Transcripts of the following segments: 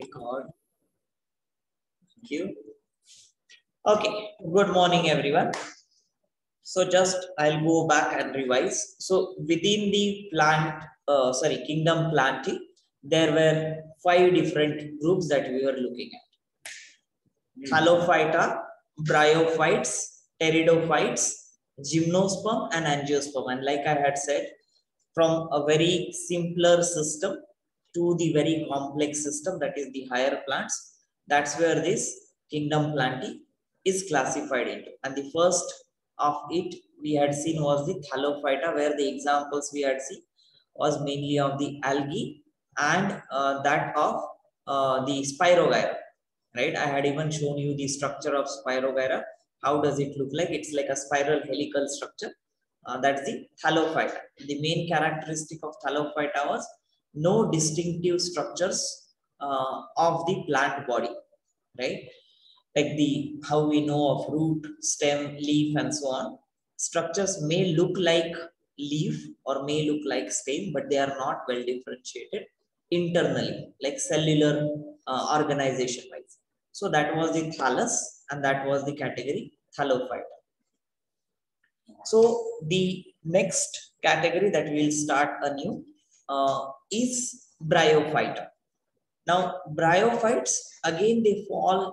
Record. Thank you. Okay, good morning, everyone. So just I'll go back and revise. So within the kingdom Plantae, there were 5 different groups that we were looking at. Halophyta, bryophytes, pteridophytes, gymnosperm, and angiosperm. And like I had said, from a very simpler system to the very complex system, that is the higher plants, that's where this kingdom Plantae is classified into. And the first of it we had seen was the Halophyta, where the examples we had seen was mainly of the algae and that of the Spirogyra. Right, I had even shown you the structure of Spirogyra. How does it look like? It's like a spiral helical structure. That's the Halophyta. The main characteristic of Halophyta was no distinctive structures of the plant body, right? Like how we know of root, stem, leaf, and so on. Structures may look like leaf or may look like stem, but they are not well differentiated internally, like cellular organization wise. So that was the thallus, and that was the category Halophyta. So the next category that we'll start anew is Bryophyta. Now bryophytes, again they fall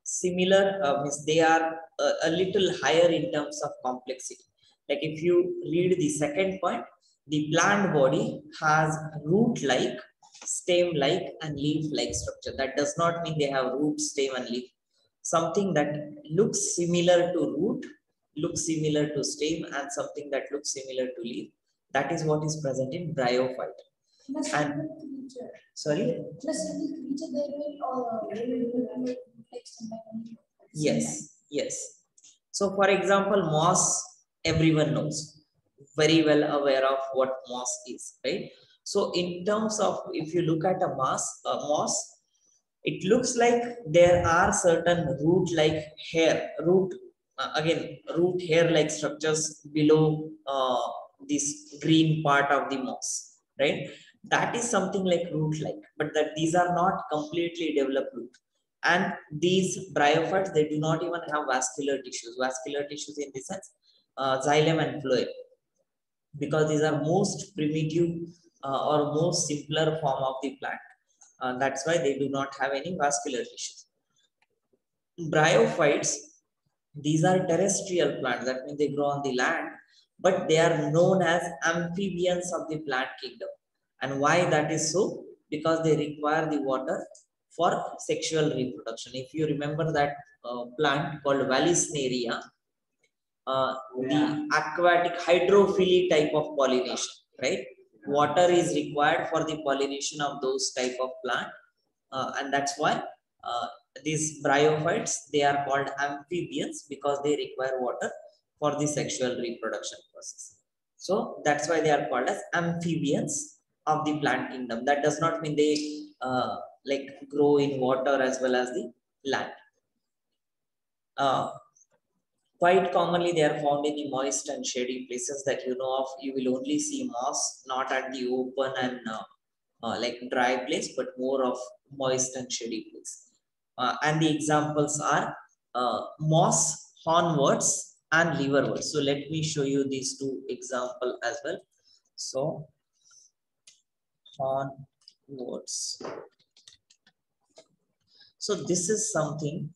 similar, means they are a little higher in terms of complexity. Like if you read the second point, the plant body has root-like, stem-like, and leaf-like structure. That does not mean they have root, stem, and leaf. Something that looks similar to root, looks similar to stem, and something that looks similar to leaf. That is what is present in bryophyte. And sorry? Yes. So for example, moss, everyone knows, very well aware of what moss is, right? So in terms of, if you look at a moss, it looks like there are certain root-like hair, root hair-like structures below this green part of the moss, right? That is something like root-like, but that these are not completely developed root. And these bryophytes, they do not even have vascular tissues. Vascular tissues in the sense, xylem and phloem, because these are most primitive or most simpler form of the plant. That's why they do not have any vascular tissues. Bryophytes, these are terrestrial plants. That means they grow on the land, but they are known as amphibians of the plant kingdom. And why that is so? Because they require the water for sexual reproduction. If you remember that plant called Vallisneria, the aquatic hydrophily type of pollination, right? Water is required for the pollination of those type of plant, and that's why these bryophytes, they are called amphibians, because they require water for the sexual reproduction process. So that's why they are called as amphibians of the plant kingdom. That does not mean they like grow in water as well as the land. Quite commonly, they are found in the moist and shady places that you know of. You will only see moss, not at the open and like dry place, but more of moist and shady place. And the examples are moss, hornworts, and liverworts. So let me show you these two examples as well. So hornworts. So this is something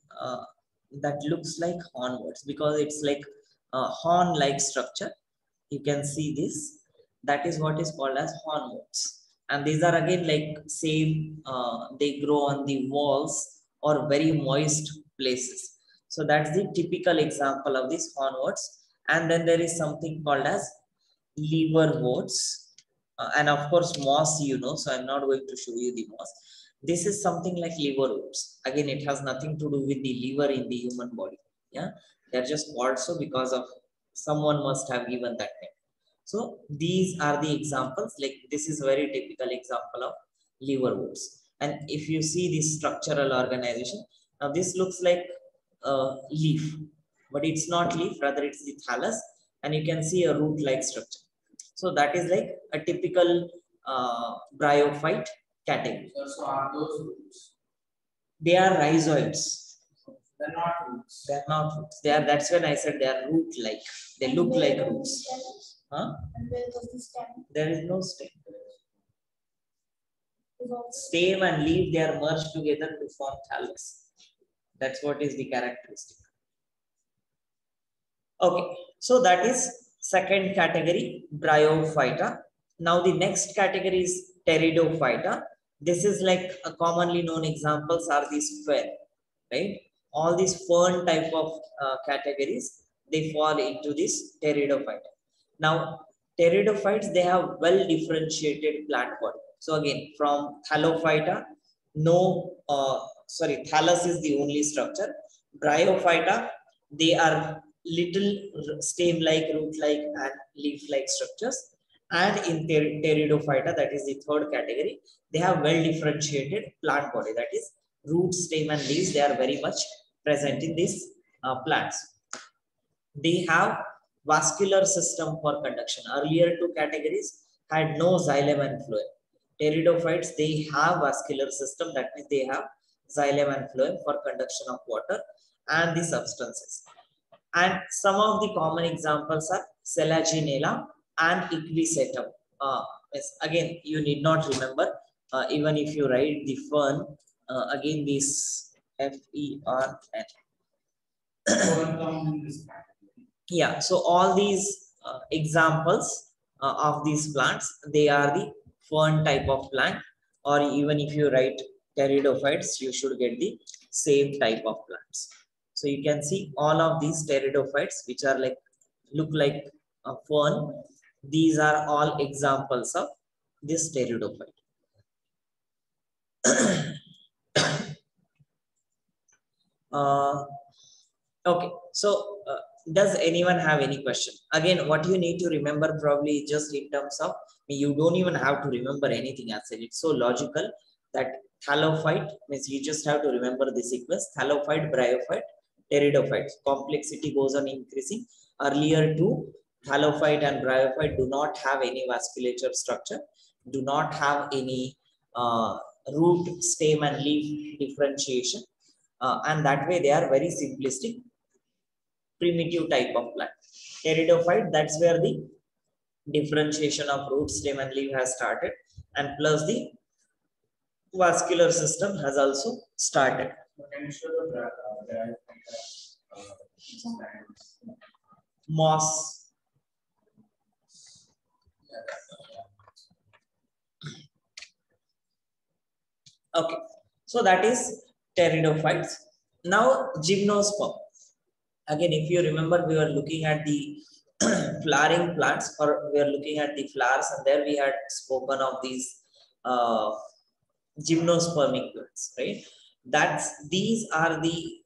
that looks like hornworts, because it's like a horn-like structure. You can see this. That is what is called as hornworts. And these are again like same, they grow on the walls or very moist places. So that's the typical example of these hornworts. And then there is something called as liverworts. And of course moss, you know, so I'm not going to show you the moss. This is something like liverworts. Again, it has nothing to do with the liver in the human body. Yeah, they're just called so because of someone must have given that name. So these are the examples. Like this is a very typical example of liverworts. And if you see this structural organization, now this looks like a leaf, but it's not leaf, rather it's the thallus, and you can see a root-like structure. So that is like a typical bryophyte category. So are those roots They are rhizoids. They're not roots. They are not roots. They are. That's when I said they are root-like. They look like roots. Huh? And where was the stem? There is no stem. Stem and leaf, they are merged together to form thallus. That's what is the characteristic. Okay, so that is second category, Bryophyta. Now the next category is Pteridophyta. This is like a commonly known examples are these fern, right? All these fern type of categories, they fall into this Pteridophyta. Now, pteridophytes, they have well differentiated plant body. So again, from Thallophyta, thallus is the only structure. Bryophyta, they are little stem-like, root-like, and leaf-like structures. And in Pteridophyta, that is the third category, they have well differentiated plant body. That is, root, stem, and leaves, they are very much present in these plants. They have vascular system for conduction. Earlier two categories had no xylem and phloem. Pteridophytes, they have vascular system, that means they have xylem and phloem for conduction of water and the substances. And some of the common examples are Selaginella and Equisetum. Again, you need not remember, even if you write the fern, again this FERN. Yeah, so all these examples of these plants, they are the fern type of plant, or even if you write pteridophytes, you should get the same type of plants. So you can see all of these pteridophytes, which are like, look like a fern. These are all examples of this pteridophyte. Okay, so does anyone have any question? Again, what you need to remember probably just in terms of, you don't even have to remember anything as such. It's so logical that thallophyte means you just have to remember the sequence: thallophyte, bryophyte, pteridophyte. Complexity goes on increasing. Earlier two, thallophyte and bryophyte, do not have any vasculature structure, do not have any root, stem, and leaf differentiation, and that way they are very simplistic, primitive type of plant. Pteridophyte, that's where the differentiation of root, stem, and leaf has started, and plus the vascular system has also started. Can you show the Moss. Okay, so that is pteridophytes. Now gymnosperm. Again, if you remember, we were looking at the flowering plants, or we are looking at the flowers, and there we had spoken of these gymnospermic plants, right? These are the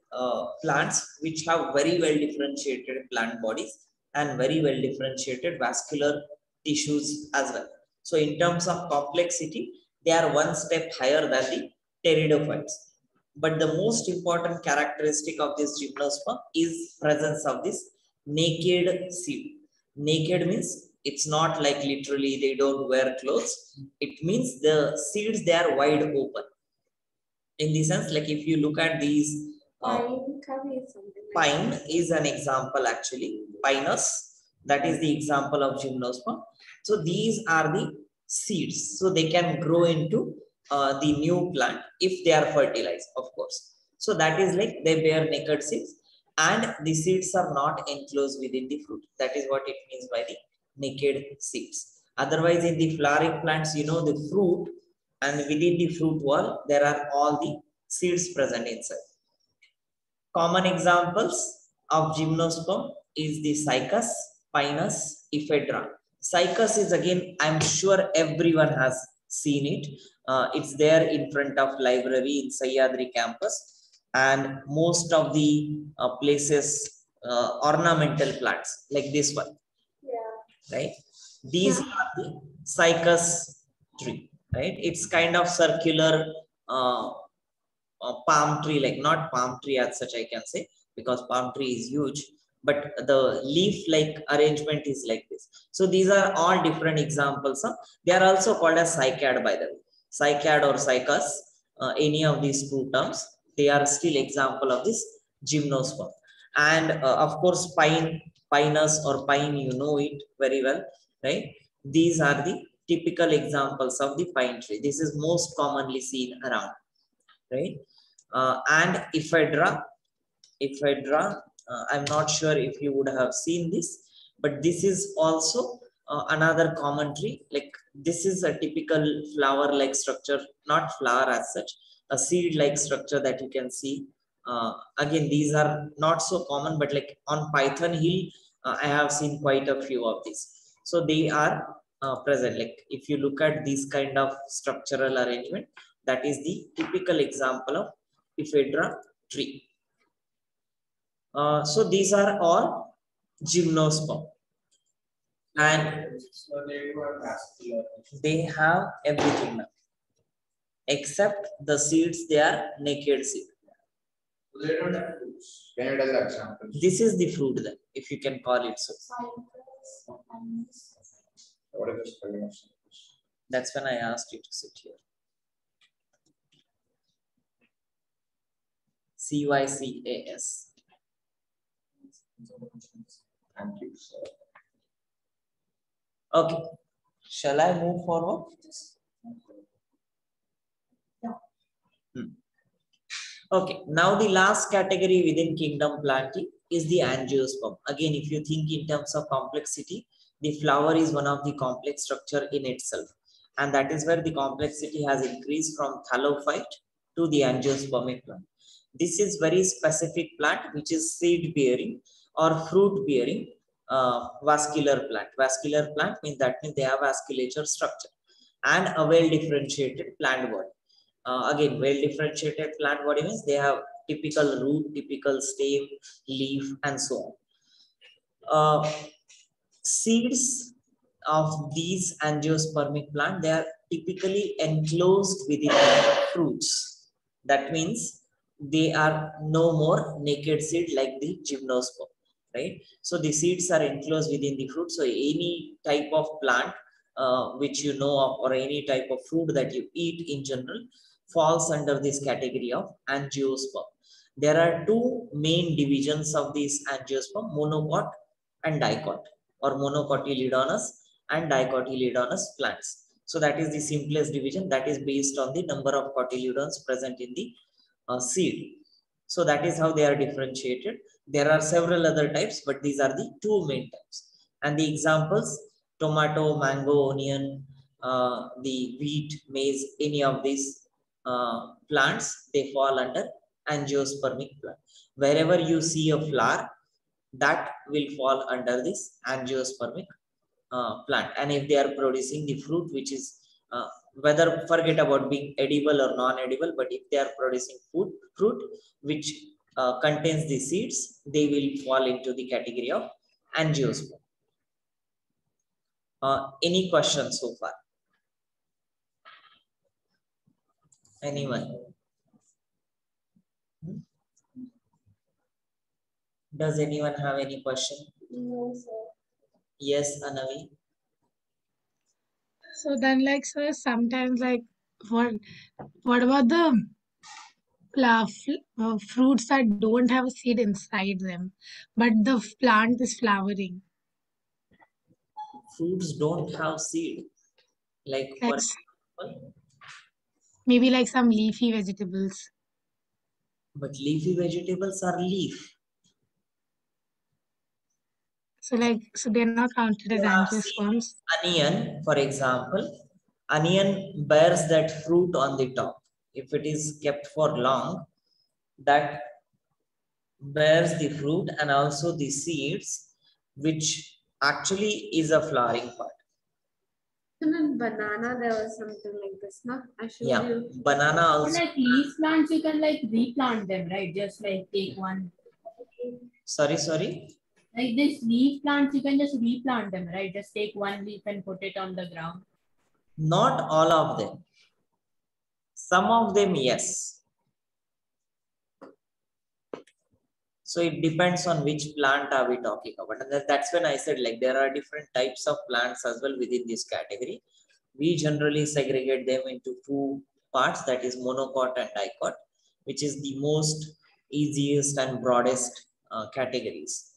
plants which have very well differentiated plant bodies and very well differentiated vascular tissues as well. So in terms of complexity, they are one step higher than the pteridophytes. But the most important characteristic of this gymnosperm is presence of this naked seed. Naked means it's not like literally they don't wear clothes. It means the seeds, they are wide open. In the sense, like if you look at these, pine is an example actually. Pinus, that is the example of gymnosperm. So these are the seeds. So they can grow into the new plant if they are fertilized, of course. So that is like they bear naked seeds, and the seeds are not enclosed within the fruit. That is what it means by the naked seeds. Otherwise, in the flowering plants, you know, the fruit, and within the fruit wall, there are all the seeds present inside. Common examples of gymnosperm is the Cycas, Pinus, Ephedra. Cycas is, again, I'm sure everyone has seen it. It's there in front of library in Sahyadri campus, and most of the places, ornamental plants like this one. Yeah. Right? These are the Cycas tree, right? It's kind of circular palm tree, like not palm tree as such, I can say, because palm tree is huge, but the leaf like arrangement is like this. So these are all different examples of, they are also called as cycad, by the way, cycad or cycas, any of these two terms. They are still example of this gymnosperm. And of course, pinus or pine, you know it very well, right? These are the typical examples of the pine tree. This is most commonly seen around, right? And ephedra, I'm not sure if you would have seen this, but this is also another common tree. Like, this is a typical flower like structure, not flower as such, a seed like structure that you can see. Again, these are not so common, but like on Python Hill, I have seen quite a few of these. So they are present. Like, if you look at this kind of structural arrangement, that is the typical example of ephedra tree. So these are all gymnosperm, and So they were vascular. they have everything now except the seeds. They are naked seed. So they don't have fruits. Can you tell the examples? This is the fruit then, if you can call it so. What is the spelling of citrus? That's when I asked you to sit here. CYCAS. Thank you, sir. Okay, shall I move forward? Okay, now the last category within kingdom planting is the angiosperm. Again, if you think in terms of complexity, the flower is one of the complex structure in itself, and that is where the complexity has increased from thallophyte to the angiospermic plant. This is very specific plant which is seed bearing or fruit bearing vascular plant. Vascular plant means they have vasculature structure and a well differentiated plant body. Again, well differentiated plant body means they have typical root, typical stem, leaf, and so on. Seeds of these angiospermic plant, they are typically enclosed within fruits. That means they are no more naked seed like the gymnosperm, right? So the seeds are enclosed within the fruit. So any type of plant which you know of, or any type of fruit that you eat in general, falls under this category of angiosperm. There are two main divisions of these angiosperm: monocot and dicot, or monocotyledonous and dicotyledonous plants. So that is the simplest division, that is based on the number of cotyledons present in the seed. So that is how they are differentiated. There are several other types, but these are the two main types. And the examples: tomato, mango, onion, the wheat, maize, any of these plants, they fall under angiospermic plant. Wherever you see a flower, that will fall under this angiospermic plant. And if they are producing the fruit, which is whether, forget about being edible or non-edible, but if they are producing fruit which contains the seeds, they will fall into the category of angiosperm. Any questions so far? Anyone? Does anyone have any question? No, sir. Yes, Anavi. So then, like, sir, sometimes, like, what about the fruits that don't have a seed inside them, but the plant is flowering? Fruits don't have seed. Like, for Like, example, maybe like some leafy vegetables. but leafy vegetables are leaf. So, like, so they're not counted as You have seen angiosperms. onion, for example. Onion bears that fruit on the top. If it is kept for long, that bears the fruit and also the seeds, which actually is a flowering part. And in banana, there was something like this, no? I showed Yeah, you. banana So also. like leaf plants, you can like replant them, right? Just like take one. Sorry. Like this leaf plants, you can just replant them, right? Just take one leaf and put it on the ground. Not all of them. Some of them, yes. So it depends on which plant are we talking about. And that's when I said, like, there are different types of plants as well within this category. We generally segregate them into two parts, that is monocot and dicot. which is the most easiest and broadest categories.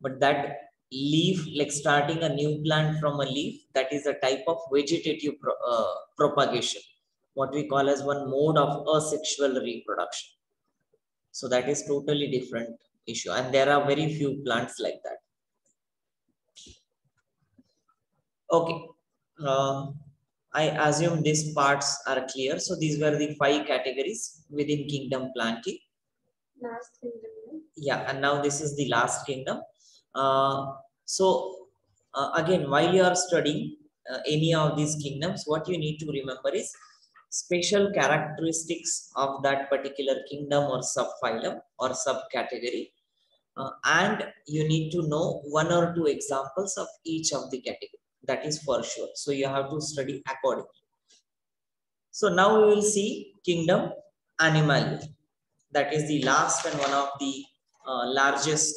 But that leaf, like starting a new plant from a leaf, that is a type of vegetative propagation, what we call as one mode of asexual reproduction. So that is totally different issue, and there are very few plants like that. Okay, I assume these parts are clear. So these were the 5 categories within kingdom Plantae. Last kingdom. Yeah, and now this is the last kingdom. Again, while you are studying any of these kingdoms, what you need to remember is special characteristics of that particular kingdom or subphylum or subcategory, and you need to know 1 or 2 examples of each of the category. That is for sure. So you have to study accordingly. So now we will see kingdom Animalia. That is the last and one of the largest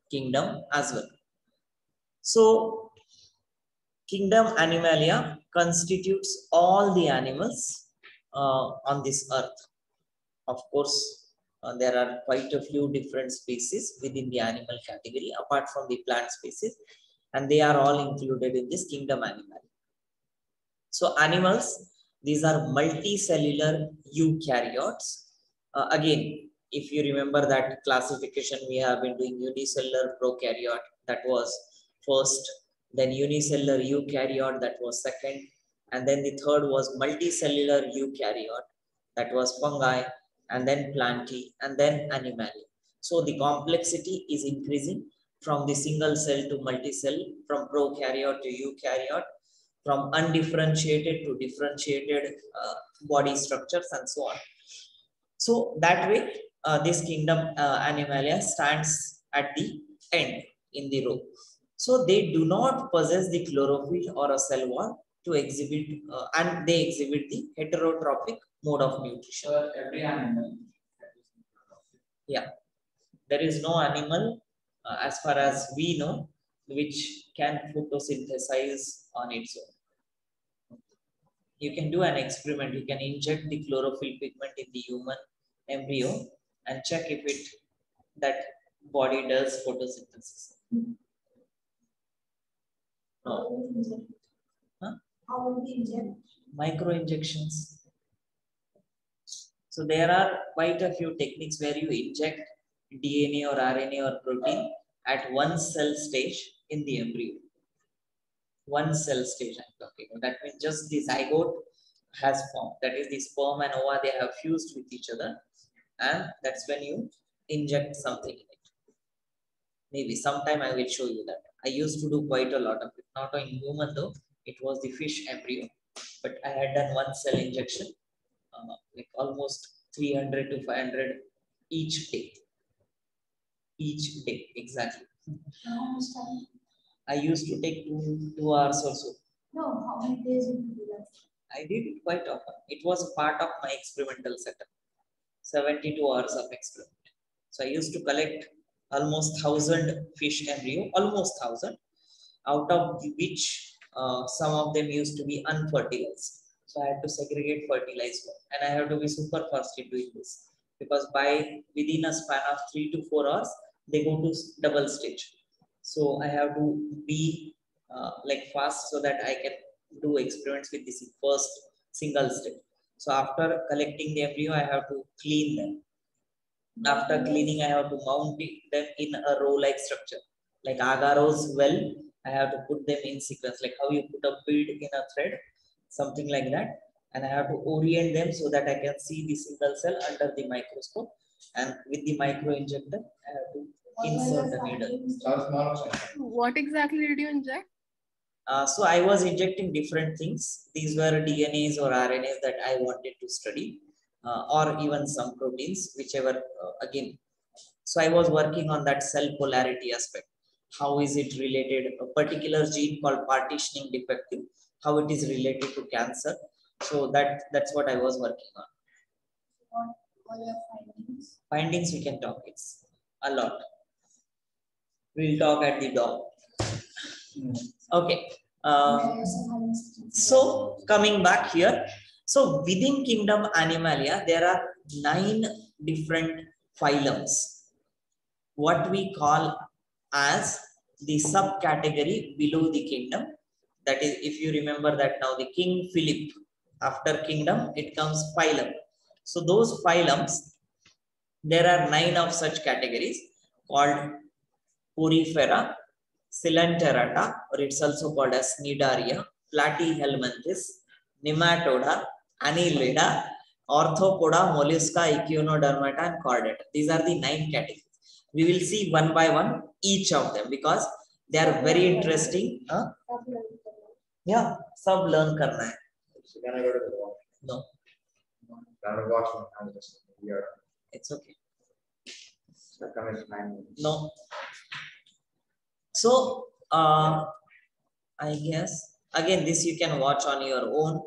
kingdom as well. So kingdom Animalia constitutes all the animals on this earth. Of course, there are quite a few different species within the animal category apart from the plant species, and they are all included in this kingdom Animalia. So animals, these are multicellular eukaryotes. Again, if you remember that classification, we have been doing unicellular prokaryote, that was first, then unicellular eukaryote, that was second, and then the third was multicellular eukaryote, that was fungi, and then Plantae, and then Animalia. So the complexity is increasing from the single cell to multicell, from prokaryote to eukaryote, from undifferentiated to differentiated body structures, and so on. So that way, this kingdom Animalia stands at the end in the row. So they do not possess the chlorophyll or a cell wall to exhibit, and they exhibit the heterotrophic mode of nutrition. So every animal. Yeah, there is no animal, as far as we know, which can photosynthesize on its own. You can do an experiment. You can inject the chlorophyll pigment in the human embryo and check if that body does photosynthesis. No. Huh? How will we inject? Micro injections. So there are quite a few techniques where you inject DNA or RNA or protein at 1 cell stage in the embryo. 1 cell stage I'm talking about. That means just the zygote has formed. That is, the sperm and ova, they have fused with each other, and that's when you inject something in it. Maybe sometime I will show you that. I used to do quite a lot of it, not in human though. It was the fish embryo, but I had done 1 cell injection, like almost 300 to 500 each day. Each day, exactly. How much time? I used to take 2 hours or so. No, how many days will you do that? I did it quite often. It was a part of my experimental setup. 72 hours of experiment. So I used to collect almost 1,000 fish embryo, almost 1,000, out of which some of them used to be unfertilized. So I had to segregate fertilized one, and I have to be super fast in doing this, because within a span of 3 to 4 hours, they go to double stage. So I have to be like fast so that I can do experiments with this first single stage. So after collecting the embryo, I have to clean them. After cleaning, I have to mount them in a row-like structure. Like agarose well, I have to put them in sequence, like how you put a bead in a thread, something like that. And I have to orient them so that I can see the single cell under the microscope. And with the micro injector, I have to insert the needle. What exactly did you inject? So I was injecting different things. These were DNAs or RNAs that I wanted to study, or even some proteins, whichever, again. So I was working on that cell polarity aspect. How is it related? A particular gene called partitioning defective, how it is related to cancer. So that's what I was working on. What are your findings? Findings we can talk. It's a lot. We'll talk at the dawn. Okay. So coming back here, so within kingdom Animalia, there are 9 different phylums, what we call as the subcategory below the kingdom. That is, if you remember that now the King Philip, after kingdom, it comes phylum. So those phylums, there are 9 of such categories called Porifera, Coelenterata, or it's also called as Cnidaria, Platyhelminthes, Nematoda, Annelida, Arthropoda, Mollusca, Echinodermata, and Chordata. These are the 9 categories. We will see one by one each of them because they are very interesting. Yeah, sub learn karna hai. So can I go to the watch? No, I'm gonna watch one. I'm just here. it's okay. So come in 9 minutes. No. So, I guess again this you can watch on your own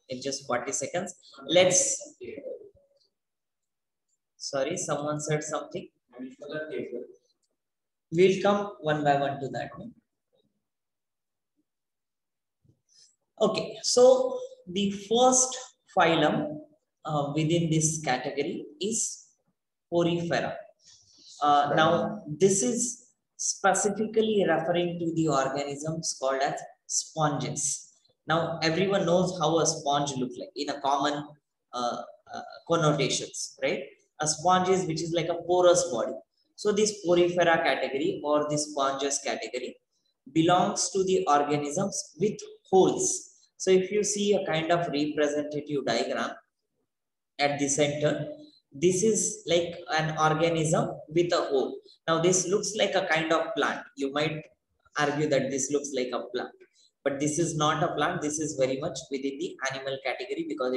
in just 40 seconds. Let's. Sorry, someone said something. We'll come one by one to that one. Okay, so the first phylum within this category is Porifera. Now, this is specifically referring to the organisms called as sponges. Now, everyone knows how a sponge looks like in a common connotations, right? A sponge is which is like a porous body. So this Porifera category or the sponges category belongs to the organisms with holes. So if you see a kind of representative diagram at the center, this is like an organism with a hole. Now this looks like a kind of plant. You might argue that this looks like a plant, but this is not a plant. This is very much within the animal category because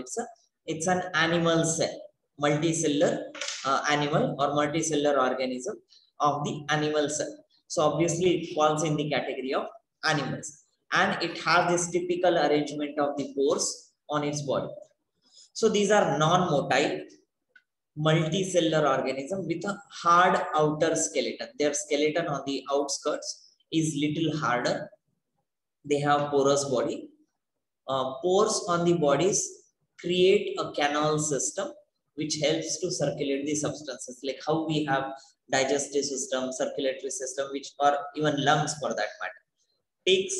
it's an animal cell, multicellular animal or multicellular organism of the animal cell. So obviously it falls in the category of animals, and it has this typical arrangement of the pores on its body. So these are non-motile multicellular organism with a hard outer skeleton. Their skeleton on the outskirts is little harder. They have porous body. Pores on the bodies create a canal system which helps to circulate the substances, like how we have digestive system, circulatory system, which or even lungs for that matter, takes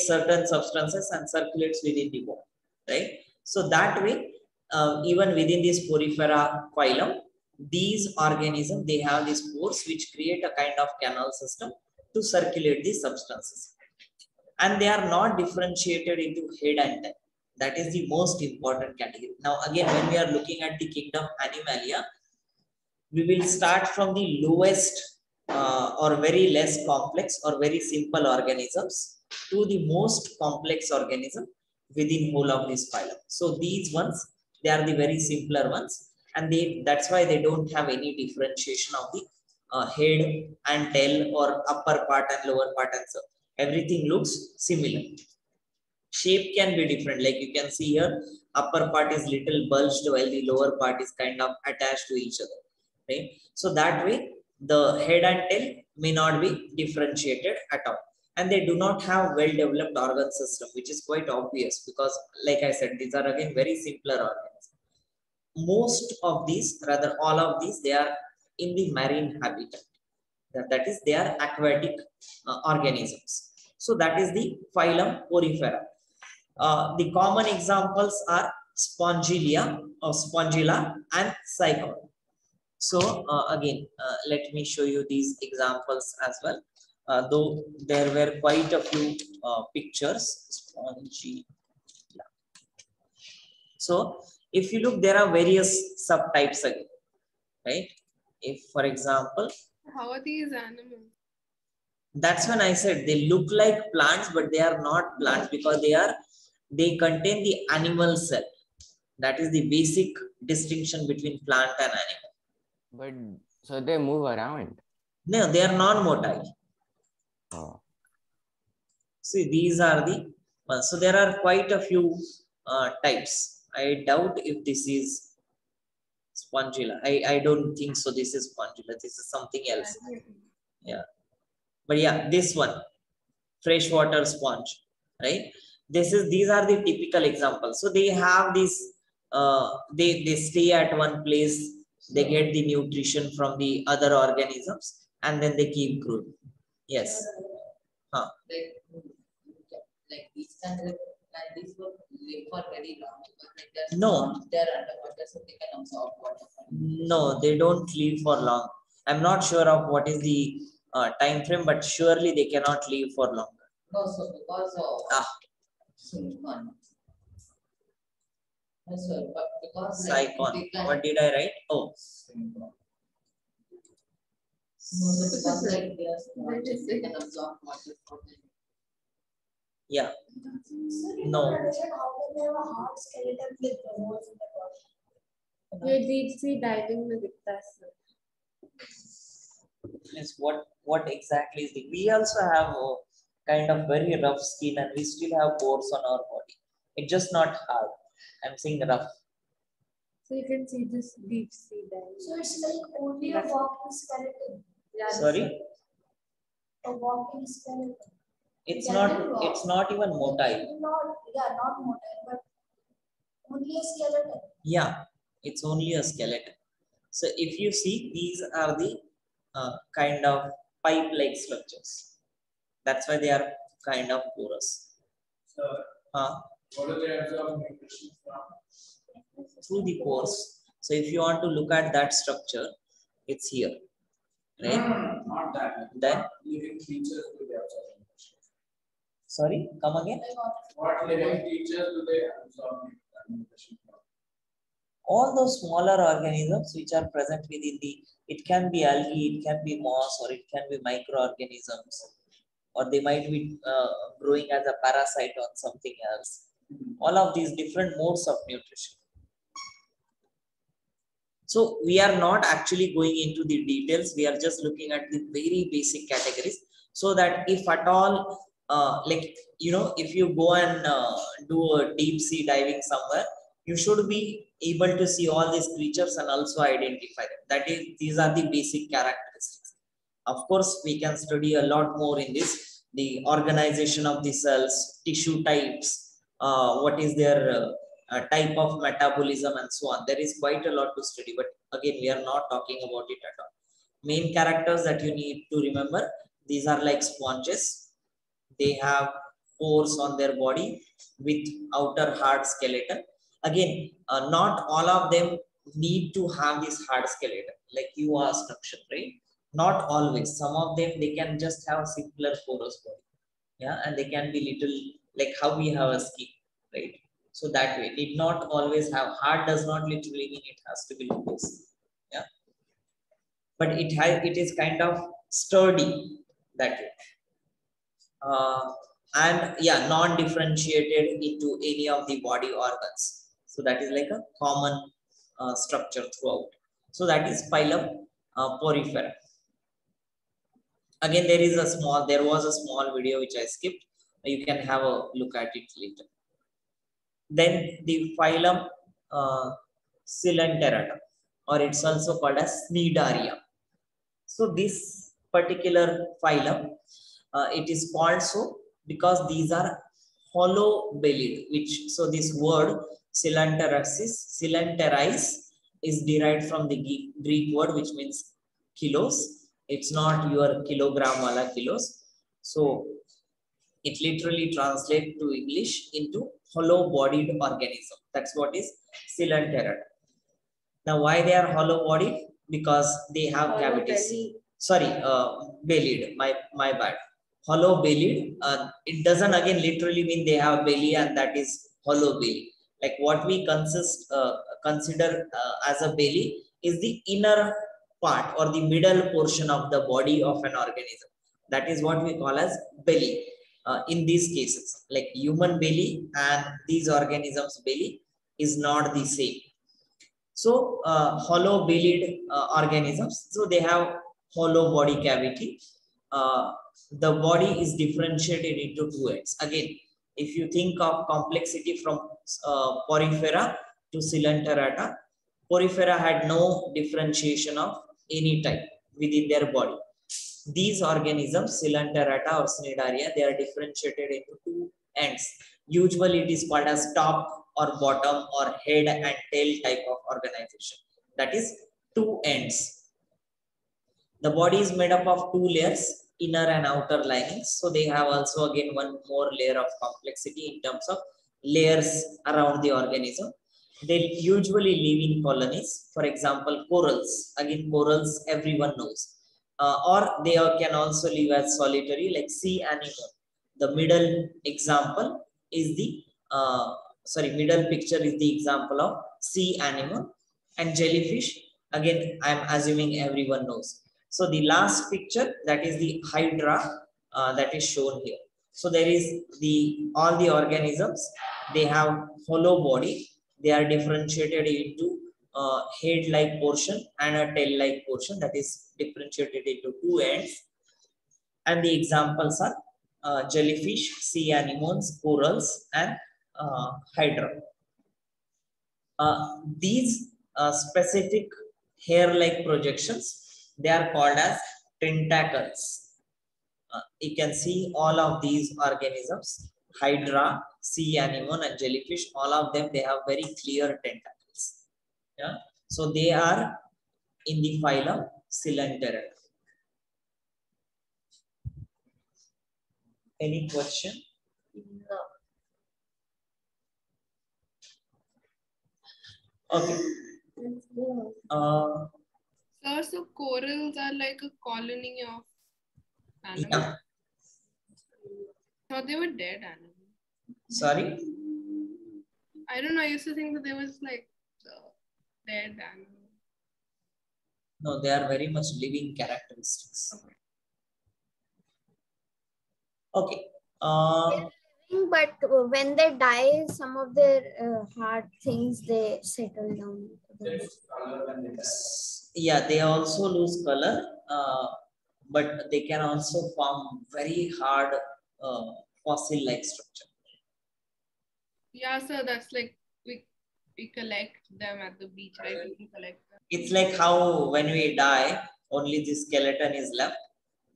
certain substances and circulates within the body, right? So that way, even within this Porifera phylum, these organisms, they have these pores which create a kind of canal system to circulate the substances. And they are not differentiated into head and tail. That is the most important category. Now, again, when we are looking at the kingdom Animalia, we will start from the lowest or very less complex or very simple organisms to the most complex organism within whole of this phylum. So these ones, they are the very simpler ones, and that's why they don't have any differentiation of the head and tail or upper part and lower part, and so everything looks similar. Shape can be different, like you can see here, upper part is little bulged while the lower part is kind of attached to each other, right? So that way the head and tail may not be differentiated at all, and they do not have well developed organ system, which is quite obvious because, like I said, these are again very simpler organisms. Most of these, rather all of these, they are in the marine habitat. That is, they are aquatic organisms. So that is the phylum Porifera. The common examples are Spongilia or Spongilla and Cyclone. So again, let me show you these examples as well. Though there were quite a few pictures. Spongilla. So if you look, there are various subtypes again, right? If, for example, How are these animals? that's when I said they look like plants, but they are not plants because they contain the animal cell. That is the basic distinction between plant and animal. But so they move around. No, they are non-motile. Oh. See, these are the ones. So there are quite a few types. I doubt if this is Spongilla. I don't think so. This is Spongilla. This is something else. Yeah. But yeah, this one, freshwater sponge, right? These are the typical examples. So they have these they stay at one place, they get the nutrition from the other organisms, and then they keep growing. Yes. Huh. Like these kinds of these will live for very long because like they're No. they're underwater, so they can absorb water. No, they don't live for long. I'm not sure of what is the time frame, but surely they cannot live for longer. No, so because of silicon. Yes, sir, but because Psychon. they can, What did I write? Oh, no, so because like they are small, they can absorb water from them. yeah. So you No. don't understand how can they have a hard skeleton with the holes in the body? ये deep sea diving में दिखता है sir. Yes, what exactly is the? We also have a kind of very rough skin, and we still have pores on our body. It's just not hard. I'm saying rough. So you can see this deep sea diving. So it's like only a walking skeleton. Yeah, Sorry? A walking skeleton. It's Can not. you walk? It's not even motile. Not motile, but only a skeleton. Yeah, it's only a skeleton. So if you see, these are the kind of pipe-like structures. That's why they are kind of porous. So, Uh, what do they absorb nutrition from? through the pores. So if you want to look at that structure, it's here, No, right? not that. Then? What living creatures do they absorb nutrition? Sorry, come again. What living creatures do they absorb nutrition from? All those smaller organisms which are present within the, it can be algae, it can be moss, or it can be microorganisms, or they might be growing as a parasite on something else. All of these different modes of nutrition. So we are not actually going into the details. We are just looking at the very basic categories, so that if at all, like, you know, if you go and do a deep sea diving somewhere, you should be able to see all these creatures and also identify them. That is, these are the basic characteristics. Of course, we can study a lot more in this, the organization of the cells, tissue types, what is their type of metabolism and so on. There is quite a lot to study, but again, we are not talking about it at all. Main characters that you need to remember, these are like sponges. They have pores on their body with outer hard skeleton. Again, not all of them need to have this hard skeleton, like you asked, Akshat, right? Not always. Some of them, they can just have simpler porous body. Yeah, and they can be little like how we have a skin, right? So that way, did not always have. Hard does not literally mean it has to be like this. Yeah, but it is kind of sturdy that way. And yeah, non-differentiated into any of the body organs. So that is like a common structure throughout. So that is phylum Porifera. Again, there was a small video which I skipped. You can have a look at it later. Then the phylum Coelenterata, or it's also called as Cnidaria. So this particular phylum, it is called so because these are hollow-bellied, which, so this word coelenterize is derived from the Greek word which means kilos. It's not your kilogram wala kilos. So it literally translates to English into hollow-bodied organism. That's what is coelenterata. Now, why they are hollow-bodied? Because they have cavities. Sorry, bellied. My bad. Hollow-bellied. It doesn't again literally mean they have belly and that is hollow belly. Like what we consider as a belly is the inner part or the middle portion of the body of an organism. That is what we call as belly. In these cases, like human belly and these organisms' belly is not the same. So hollow-bellied organisms, so they have hollow body cavity. The body is differentiated into two ends. Again, if you think of complexity from Porifera to Coelenterata, Porifera had no differentiation of any type within their body. These organisms, Coelenterata or Cnidaria, they are differentiated into two ends. Usually it is called as top or bottom or head and tail type of organization. That is two ends. The body is made up of two layers, inner and outer linings. So they have also again one more layer of complexity in terms of layers around the organism. They usually live in colonies. For example, corals. Again, corals everyone knows. Or they can also live as solitary, like sea anemone. The middle example is the middle picture is the example of sea anemone. And jellyfish, again, I'm assuming everyone knows. So the last picture, that is the hydra, that is shown here. So there is all the organisms, they have hollow body. They are differentiated into head-like portion and a tail-like portion, that is differentiated into two ends. And the examples are jellyfish, sea anemones, corals, and hydra. These specific hair-like projections, they are called as tentacles. You can see all of these organisms, hydra, sea anemone, and jellyfish, all of them, they have very clear tentacles. Yeah, so they are in the phylum Coelenterata. Any question? Okay. Sir, so corals are like a colony of animals. Yeah. So they were dead animals. Sorry? I don't know. I used to think that they was like dead animals. No, they are very much living characteristics. Okay. But when they die, some of their hard things they settle down. Yeah, they also lose color, but they can also form very hard fossil-like structure. Yeah, sir, that's like we collect them at the beach, right? We collect them. It's like how when we die, only the skeleton is left.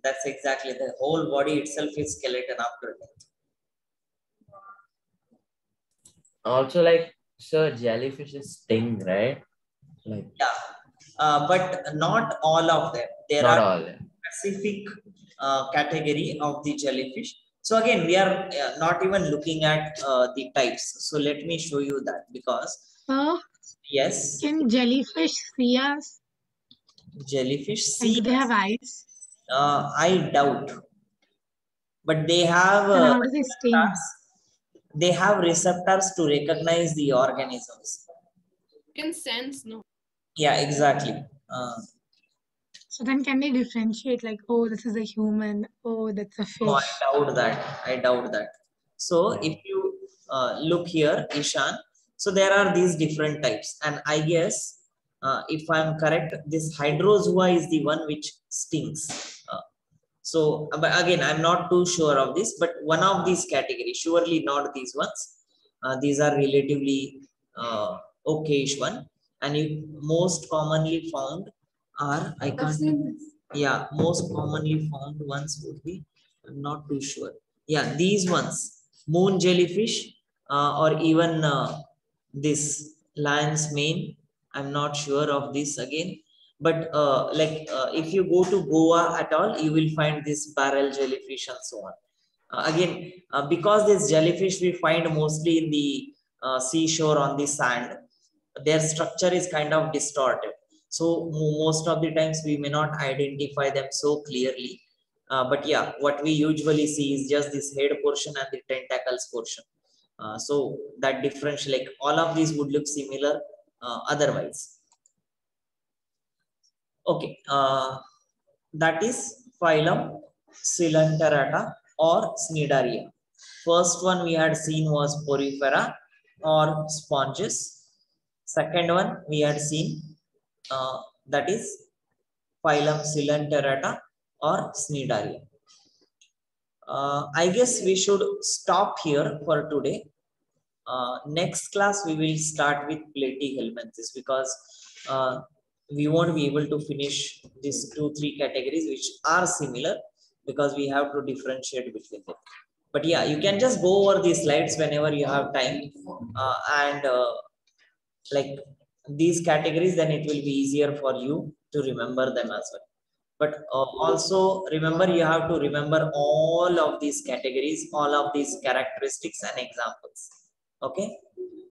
That's exactly, the whole body itself is skeleton after death. Also, like, sir, jellyfishes sting, right? Like, yeah, but not all of them. There not are all. specific category of the jellyfish. So again, we are not even looking at the types. So let me show you that, because yes, Can jellyfish see us? jellyfish Like, see. do they have eyes? I doubt, but they have Then how do they sting? they have receptors to recognize the organisms. You can sense, no? Yeah, exactly. So then can they differentiate like, oh, this is a human, oh, that's a No, fish? I doubt that. So if you look here, Ishan, so there are these different types, and I guess if I'm correct, this hydrozoa is the one which stings. So but again, I'm not too sure of this, but one of these categories, surely not these ones. These are relatively okayish one, and most commonly found are, I can't. Yeah, most commonly found ones would be, I'm not too sure. Yeah, these ones, moon jellyfish, or even this lion's mane. I'm not sure of this again. But if you go to Goa at all, you will find this barrel jellyfish and so on. Because this jellyfish we find mostly in the seashore on the sand, their structure is kind of distorted. So most of the times we may not identify them so clearly. But yeah, what we usually see is just this head portion and the tentacles portion. So that difference, like all of these would look similar otherwise. Okay, that is phylum Coelenterata or Cnidaria. First one we had seen was Porifera or sponges. Second one we had seen that is phylum Coelenterata or Cnidaria. I guess we should stop here for today. Next class we will start with Platyhelminthes, because we won't be able to finish these 2-3 categories which are similar, because we have to differentiate between them. But yeah, you can just go over these slides whenever you have time, and like these categories, then it will be easier for you to remember them as well. But also remember, you have to remember all of these categories, all of these characteristics and examples. Okay.